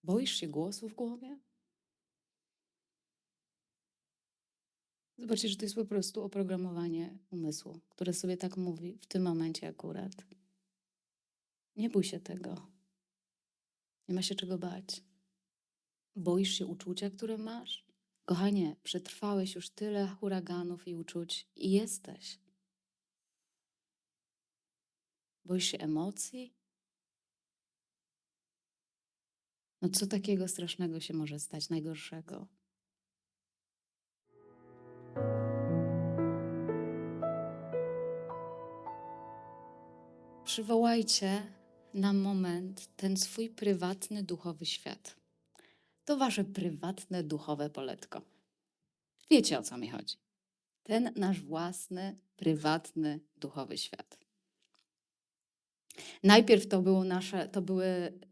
Boisz się głosu w głowie? Zobaczcie, że to jest po prostu oprogramowanie umysłu, które sobie tak mówi w tym momencie akurat. Nie bój się tego. Nie ma się czego bać. Boisz się uczucia, które masz? Kochanie, przetrwałeś już tyle huraganów i uczuć i jesteś. Boisz się emocji? No co takiego strasznego się może stać, najgorszego? Przywołajcie na moment ten swój prywatny, duchowy świat. To wasze prywatne, duchowe poletko. Wiecie, o co mi chodzi. Ten nasz własny, prywatny, duchowy świat. Najpierw to było nasze,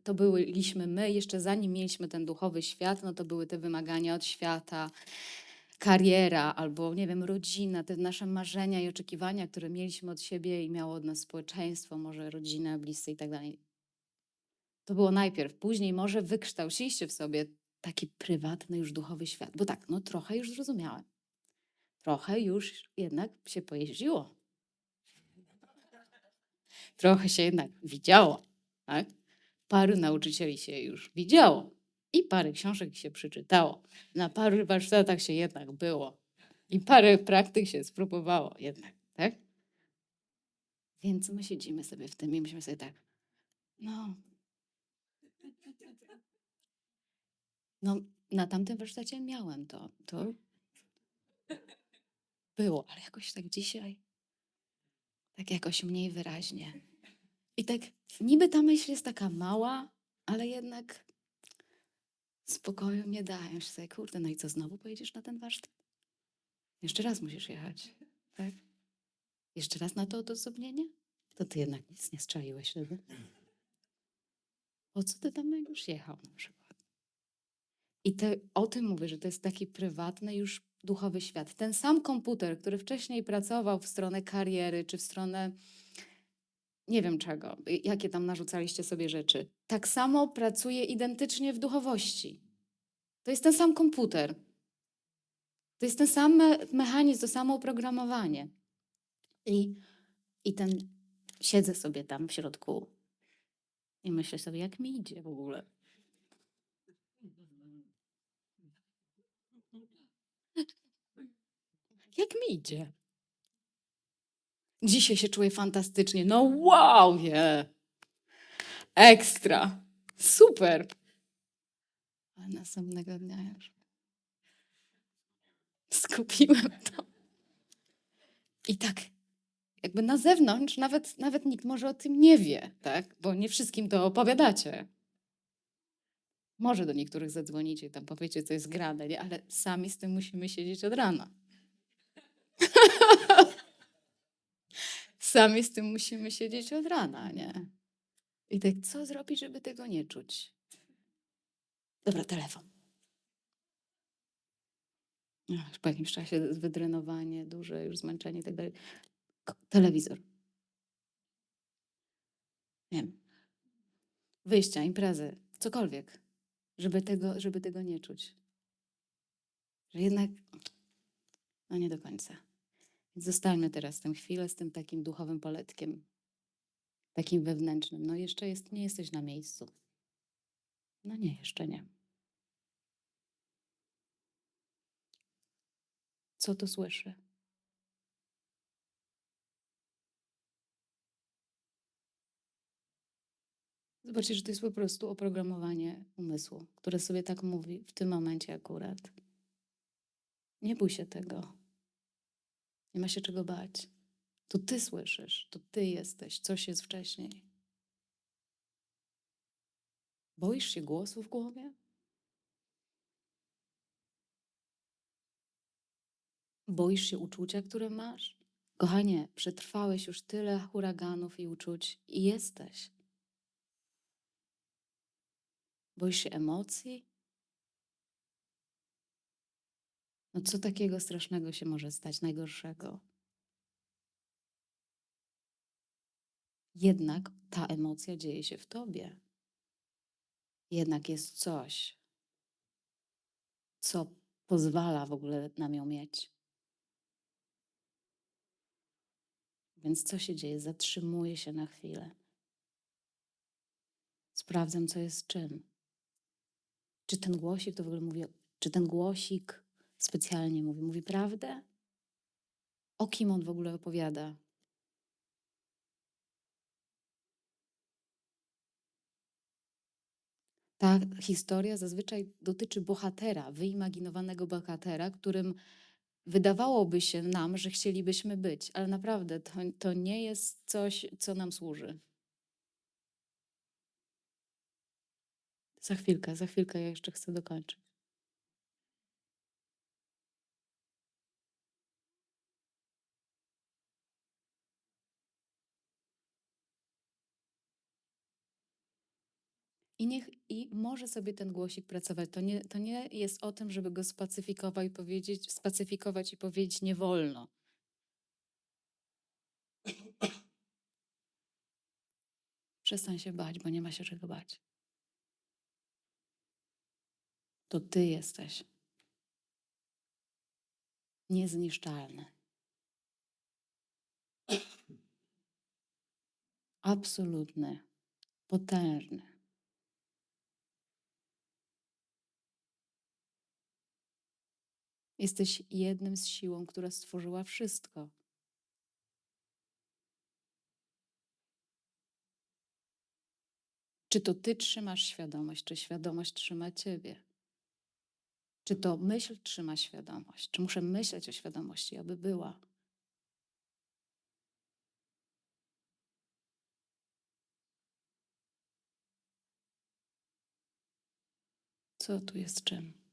to byliśmy my, jeszcze zanim mieliśmy ten duchowy świat, no to były te wymagania od świata, kariera albo, nie wiem, rodzina, te nasze marzenia i oczekiwania, które mieliśmy od siebie i miało od nas społeczeństwo, może rodzina, bliscy i tak dalej. To było najpierw. Później może wykształciliście w sobie taki prywatny już duchowy świat. Bo tak, no trochę już zrozumiałem. Trochę już jednak się pojeździło. Trochę się jednak widziało, tak? Paru nauczycieli się już widziało i parę książek się przeczytało. Na paru warsztatach się jednak było i parę praktyk się spróbowało jednak, tak? Więc my siedzimy sobie w tym i myślimy sobie tak, no, no na tamtym warsztacie miałem to było, ale jakoś tak dzisiaj, tak jakoś mniej wyraźnie. I tak niby ta myśl jest taka mała, ale jednak spokoju nie dają się sobie, kurde, no i co, znowu pojedziesz na ten warsztat? Jeszcze raz musisz jechać, tak? Jeszcze raz na to odosobnienie? To ty jednak nic nie strzaiłeś wtedy. Po co ty tam już jechał na przykład? I o tym mówię, że to jest taki prywatny już duchowy świat. Ten sam komputer, który wcześniej pracował w stronę kariery, czy w stronę nie wiem czego, jakie tam narzucaliście sobie rzeczy, tak samo pracuje identycznie w duchowości. To jest ten sam komputer. To jest ten sam mechanizm, to samo oprogramowanie. I ten siedzę sobie tam w środku i myślę sobie, jak mi idzie w ogóle. Jak mi idzie? Dzisiaj się czuję fantastycznie. No wow, ekstra, super. A następnego dnia już skupiłem to. I tak jakby na zewnątrz nawet nikt może o tym nie wie, tak? Bo nie wszystkim to opowiadacie. Może do niektórych zadzwonicie i tam powiecie, co jest grane, nie? Ale sami z tym musimy siedzieć od rana. Sami z tym musimy siedzieć od rana, nie? I tak, co zrobić, żeby tego nie czuć? Dobra, telefon. Już po jakimś czasie wydrenowanie duże, już zmęczenie i tak dalej. Telewizor. Nie wiem. Wyjścia, imprezy, cokolwiek, żeby tego nie czuć. Że jednak, no nie do końca. Więc zostańmy teraz tę chwilę z tym takim duchowym poletkiem, takim wewnętrznym. No jeszcze nie jesteś na miejscu. No nie, jeszcze nie. Co tu słyszę? Zobaczcie, że to jest po prostu oprogramowanie umysłu, które sobie tak mówi w tym momencie akurat. Nie bój się tego. Nie ma się czego bać. To ty słyszysz, to ty jesteś, coś jest wcześniej. Boisz się głosu w głowie? Boisz się uczucia, które masz? Kochanie, przetrwałeś już tyle huraganów i uczuć i jesteś. Boisz się emocji? No co takiego strasznego się może stać, najgorszego? Jednak ta emocja dzieje się w tobie. jednak jest coś, co pozwala w ogóle nam ją mieć. Więc co się dzieje? Zatrzymuję się na chwilę. Sprawdzam, co jest czym. Czy ten głosik to w ogóle mówi, czy ten głosik specjalnie mówi prawdę? O kim on w ogóle opowiada? Ta historia zazwyczaj dotyczy bohatera, wyimaginowanego bohatera, którym wydawałoby się nam, że chcielibyśmy być, ale naprawdę to nie jest coś, co nam służy. Za chwilkę ja jeszcze chcę dokończyć. I może sobie ten głosik pracować. To nie jest o tym, żeby go spacyfikować i powiedzieć nie wolno. Przestań się bać, bo nie ma się czego bać. To ty jesteś niezniszczalny. Absolutny, potężny. Jesteś jednym z siłą, która stworzyła wszystko. Czy to ty trzymasz świadomość, czy świadomość trzyma ciebie? Czy to myśl trzyma świadomość? Czy muszę myśleć o świadomości, aby była? Co tu jest czym?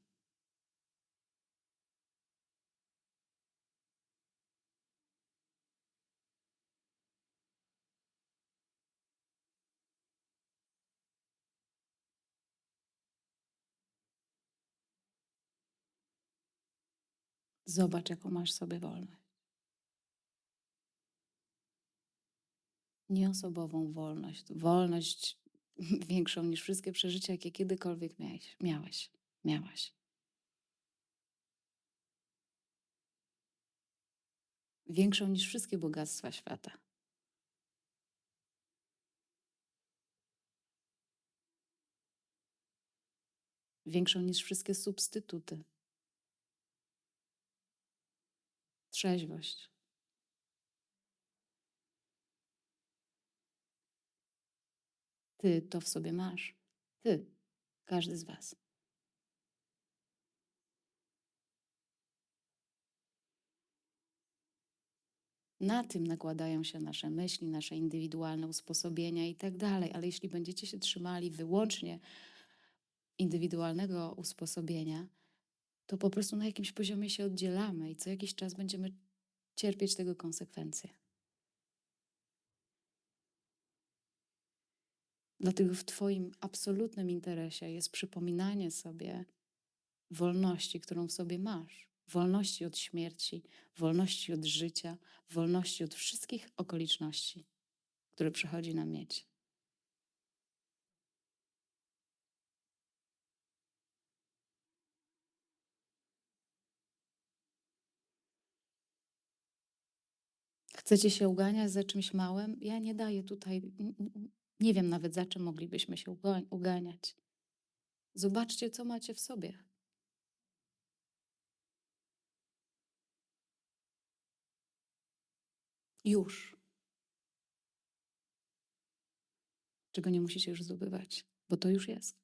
Zobacz, jaką masz sobie wolność. Nieosobową wolność. Wolność większą niż wszystkie przeżycia, jakie kiedykolwiek miałaś. Większą niż wszystkie bogactwa świata. Większą niż wszystkie substytuty. Trzeźwość. Ty to w sobie masz. Ty. Każdy z was. Na tym nakładają się nasze myśli, nasze indywidualne usposobienia i tak dalej. Ale jeśli będziecie się trzymali wyłącznie indywidualnego usposobienia, to po prostu na jakimś poziomie się oddzielamy i co jakiś czas będziemy cierpieć tego konsekwencje. Dlatego w Twoim absolutnym interesie jest przypominanie sobie wolności, którą w sobie masz. Wolności od śmierci, wolności od życia, wolności od wszystkich okoliczności, które przychodzi nam mieć. Chcecie się uganiać za czymś małym? Ja nie daję tutaj, nie wiem nawet za czym moglibyśmy się uganiać. Zobaczcie, co macie w sobie. Już. Czego nie musicie już zdobywać, bo to już jest.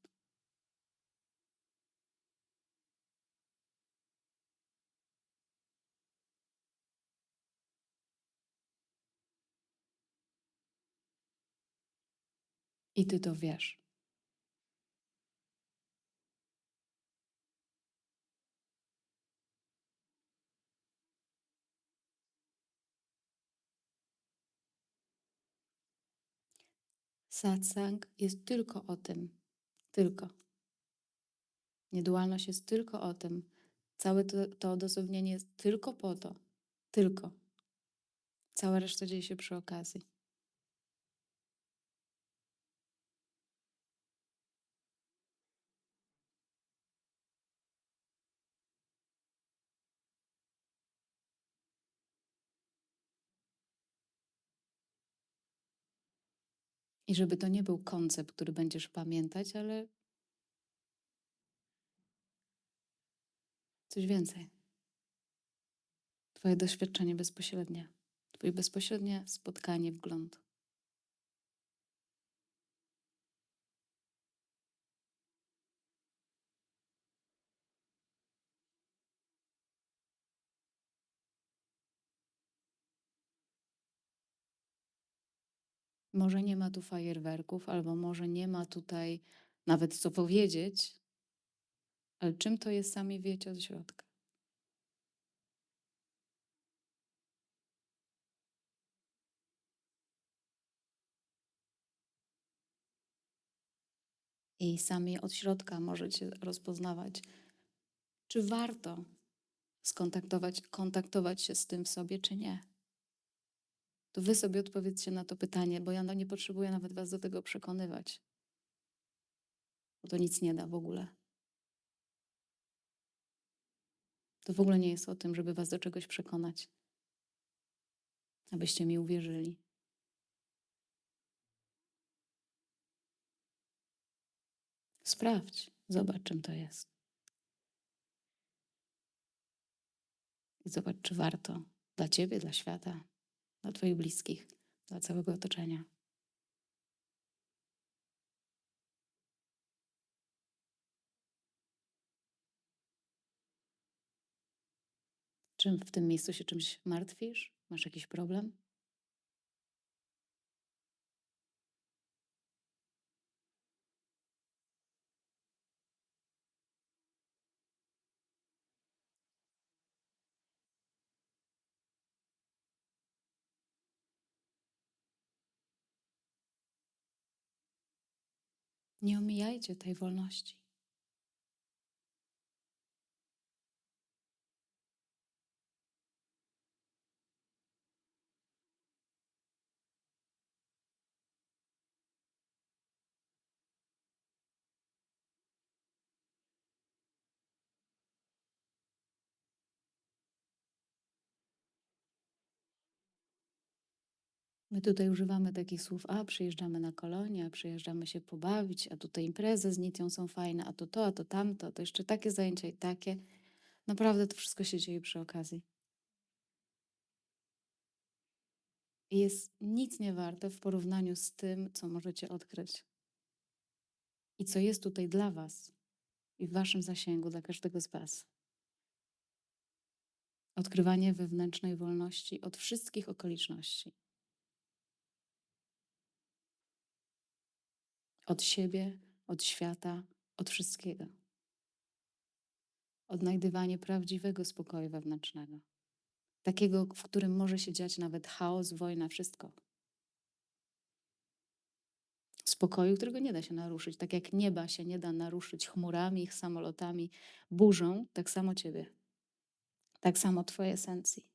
I ty to wiesz. Satsang jest tylko o tym. Tylko. Niedualność jest tylko o tym. Całe to odosobnienie jest tylko po to. Tylko. Cała reszta dzieje się przy okazji. I żeby to nie był koncept, który będziesz pamiętać, ale coś więcej. Twoje doświadczenie bezpośrednie. Twoje bezpośrednie spotkanie, wgląd. Może nie ma tu fajerwerków, albo może nie ma tutaj nawet co powiedzieć, ale czym to jest, sami wiecie od środka. I sami od środka możecie rozpoznawać, czy warto kontaktować się z tym w sobie, czy nie. To wy sobie odpowiedzcie na to pytanie, bo ja nie potrzebuję nawet was do tego przekonywać, bo to nic nie da w ogóle. To w ogóle nie jest o tym, żeby was do czegoś przekonać, abyście mi uwierzyli. Sprawdź, zobacz, czym to jest. I zobacz, czy warto dla ciebie, dla świata, dla twoich bliskich, dla całego otoczenia. Czym w tym miejscu się czymś martwisz? Masz jakiś problem? Nie omijajcie tej wolności. My tutaj używamy takich słów, a przyjeżdżamy na kolonie, a przyjeżdżamy się pobawić, a tutaj imprezy z Nitią są fajne, a to tamto, to jeszcze takie zajęcia i takie. Naprawdę to wszystko się dzieje przy okazji. I jest nic nie warte w porównaniu z tym, co możecie odkryć. I co jest tutaj dla was i w waszym zasięgu, dla każdego z was. Odkrywanie wewnętrznej wolności od wszystkich okoliczności. Od siebie, od świata, od wszystkiego. Odnajdywanie prawdziwego spokoju wewnętrznego. Takiego, w którym może się dziać nawet chaos, wojna, wszystko. Spokoju, którego nie da się naruszyć. Tak jak nieba się nie da naruszyć chmurami, samolotami, burzą, tak samo ciebie. Tak samo twojej esencji.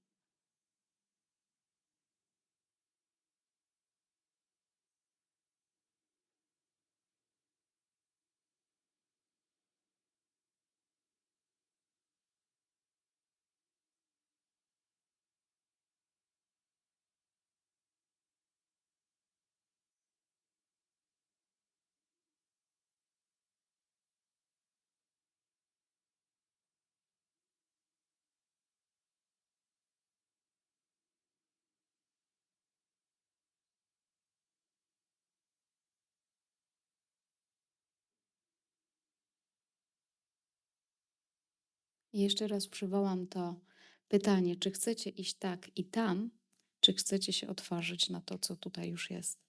I jeszcze raz przywołam to pytanie, czy chcecie iść tak i tam, czy chcecie się otworzyć na to, co tutaj już jest.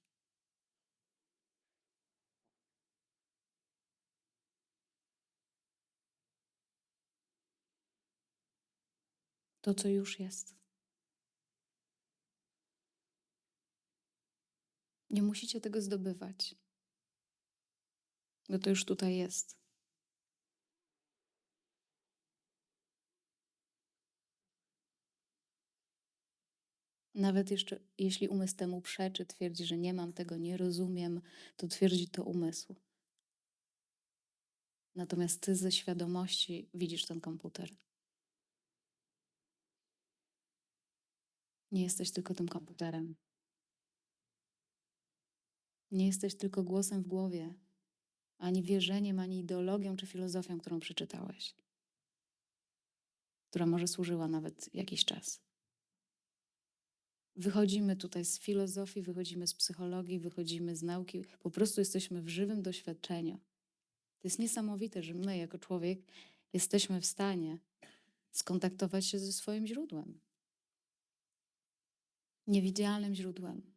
To, co już jest. Nie musicie tego zdobywać, bo to już tutaj jest. Nawet jeszcze, jeśli umysł temu przeczy, twierdzi, że nie mam tego, nie rozumiem, to twierdzi to umysł. Natomiast ty ze świadomości widzisz ten komputer. Nie jesteś tylko tym komputerem. Nie jesteś tylko głosem w głowie, ani wierzeniem, ani ideologią czy filozofią, którą przeczytałeś, która może służyła nawet jakiś czas. Wychodzimy tutaj z filozofii, wychodzimy z psychologii, wychodzimy z nauki. Po prostu jesteśmy w żywym doświadczeniu. To jest niesamowite, że my jako człowiek jesteśmy w stanie skontaktować się ze swoim źródłem. Niewidzialnym źródłem.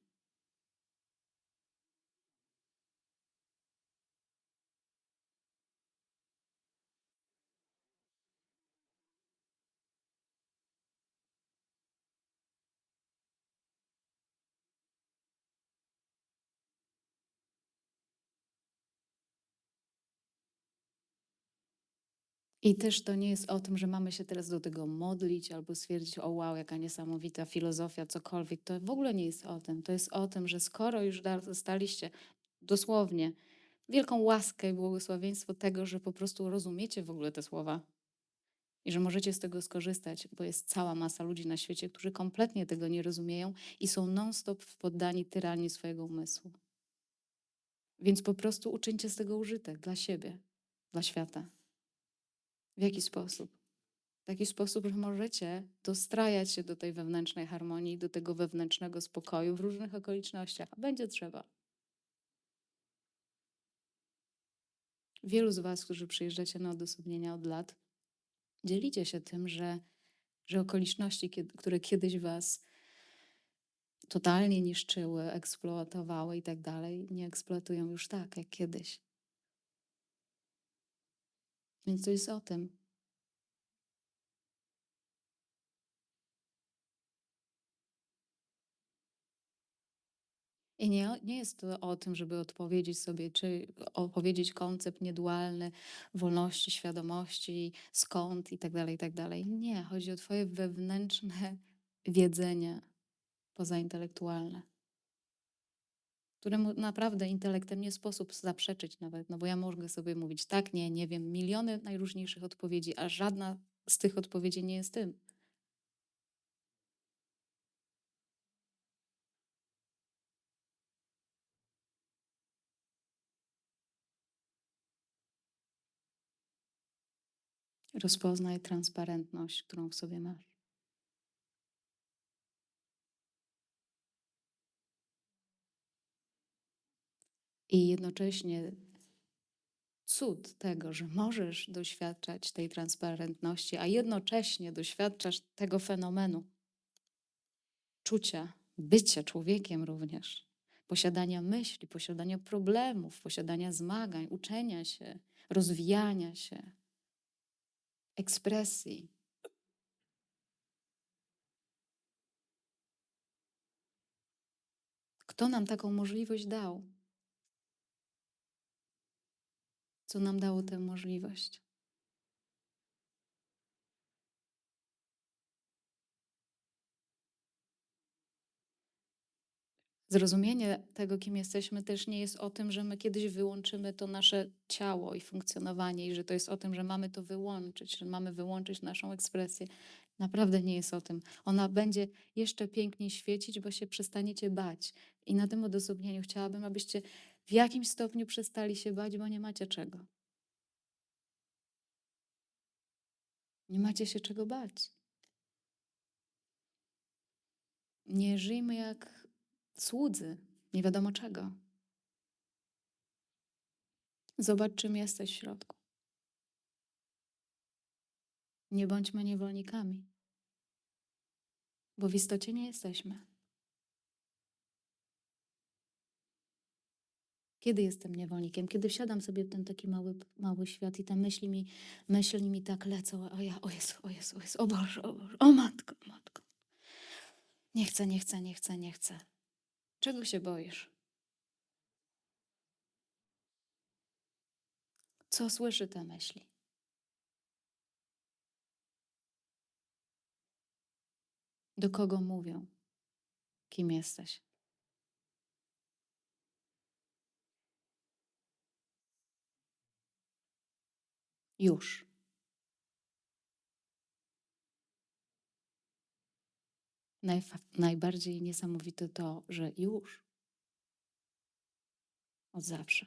I też to nie jest o tym, że mamy się teraz do tego modlić albo stwierdzić, o wow, jaka niesamowita filozofia, cokolwiek. To w ogóle nie jest o tym. To jest o tym, że skoro już dostaliście dosłownie wielką łaskę i błogosławieństwo tego, że po prostu rozumiecie w ogóle te słowa i że możecie z tego skorzystać, bo jest cała masa ludzi na świecie, którzy kompletnie tego nie rozumieją i są non-stop poddani tyranii swojego umysłu. Więc po prostu uczyńcie z tego użytek dla siebie, dla świata. W jaki sposób? W taki sposób, że możecie dostrajać się do tej wewnętrznej harmonii, do tego wewnętrznego spokoju w różnych okolicznościach. A będzie trzeba. Wielu z was, którzy przyjeżdżacie na odosobnienia od lat, dzielicie się tym, że okoliczności, które kiedyś was totalnie niszczyły, eksploatowały i tak dalej, nie eksploatują już tak, jak kiedyś. Więc to jest o tym. I nie jest to o tym, żeby odpowiedzieć sobie, czy opowiedzieć koncept niedualny wolności, świadomości, skąd i tak dalej, i tak dalej. Nie, chodzi o twoje wewnętrzne wiedzenie pozaintelektualne, któremu naprawdę intelektem nie sposób zaprzeczyć nawet, no bo ja mogę sobie mówić tak, nie wiem, miliony najróżniejszych odpowiedzi, a żadna z tych odpowiedzi nie jest tym. Rozpoznaj transparentność, którą w sobie masz. I jednocześnie cud tego, że możesz doświadczać tej transparentności, a jednocześnie doświadczasz tego fenomenu czucia, bycia człowiekiem również, posiadania myśli, posiadania problemów, posiadania zmagań, uczenia się, rozwijania się, ekspresji. Kto nam taką możliwość dał? Co nam dało tę możliwość? Zrozumienie tego, kim jesteśmy, też nie jest o tym, że my kiedyś wyłączymy to nasze ciało i funkcjonowanie, i że to jest o tym, że mamy to wyłączyć, że mamy wyłączyć naszą ekspresję. Naprawdę nie jest o tym. Ona będzie jeszcze piękniej świecić, bo się przestaniecie bać. I na tym odosobnieniu chciałabym, abyście w jakimś stopniu przestali się bać, bo nie macie czego. Nie macie się czego bać. Nie żyjmy jak słudzy, nie wiadomo czego. Zobacz, czym jesteś w środku. Nie bądźmy niewolnikami, bo w istocie nie jesteśmy. Kiedy jestem niewolnikiem? Kiedy wsiadam sobie w ten taki mały świat i te myśli mi tak lecą. O ja, o Jezu, o Jezu, o Jezu, o Boże, o Boże, o Matko, Matko. Nie chcę, nie chcę, nie chcę, nie chcę. Czego się boisz? Co słyszy te myśli? Do kogo mówią? Kim jesteś? Już. Najbardziej niesamowite to, że już. od zawsze.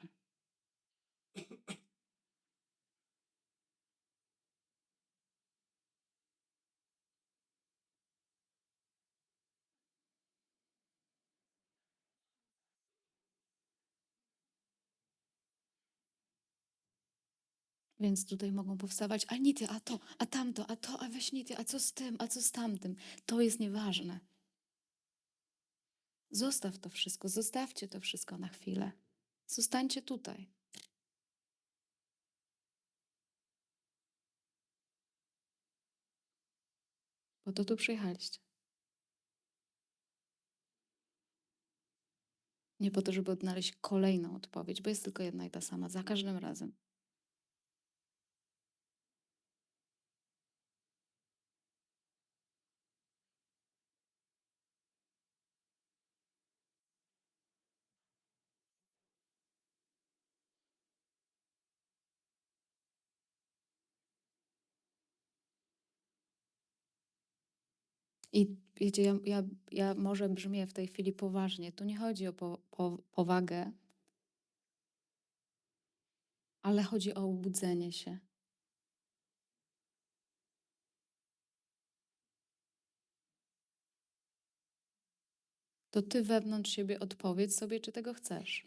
Więc tutaj mogą powstawać, a nity, a to, a tamto, a to, a weź nity, a co z tym, a co z tamtym. To jest nieważne. Zostaw to wszystko, zostawcie to wszystko na chwilę. Zostańcie tutaj. Po to tu przyjechaliście. Nie po to, żeby odnaleźć kolejną odpowiedź, bo jest tylko jedna i ta sama, za każdym razem. I wiecie, ja może brzmię w tej chwili poważnie. Tu nie chodzi o powagę, ale chodzi o obudzenie się. To ty wewnątrz siebie odpowiedz sobie, czy tego chcesz.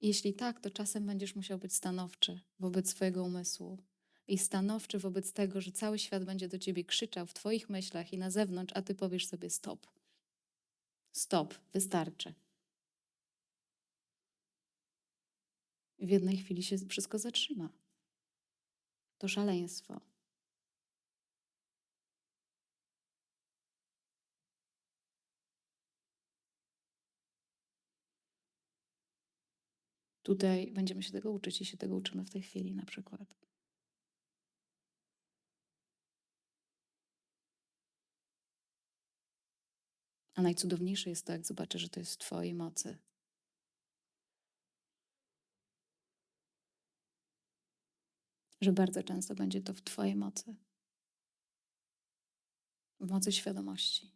Jeśli tak, to czasem będziesz musiał być stanowczy wobec swojego umysłu i stanowczy wobec tego, że cały świat będzie do ciebie krzyczał w twoich myślach i na zewnątrz, a ty powiesz sobie stop. Stop, wystarczy. I w jednej chwili się wszystko zatrzyma. To szaleństwo. Tutaj będziemy się tego uczyć i się tego uczymy w tej chwili na przykład. A najcudowniejsze jest to, jak zobaczę, że to jest w twojej mocy. Że bardzo często będzie to w twojej mocy. W mocy świadomości.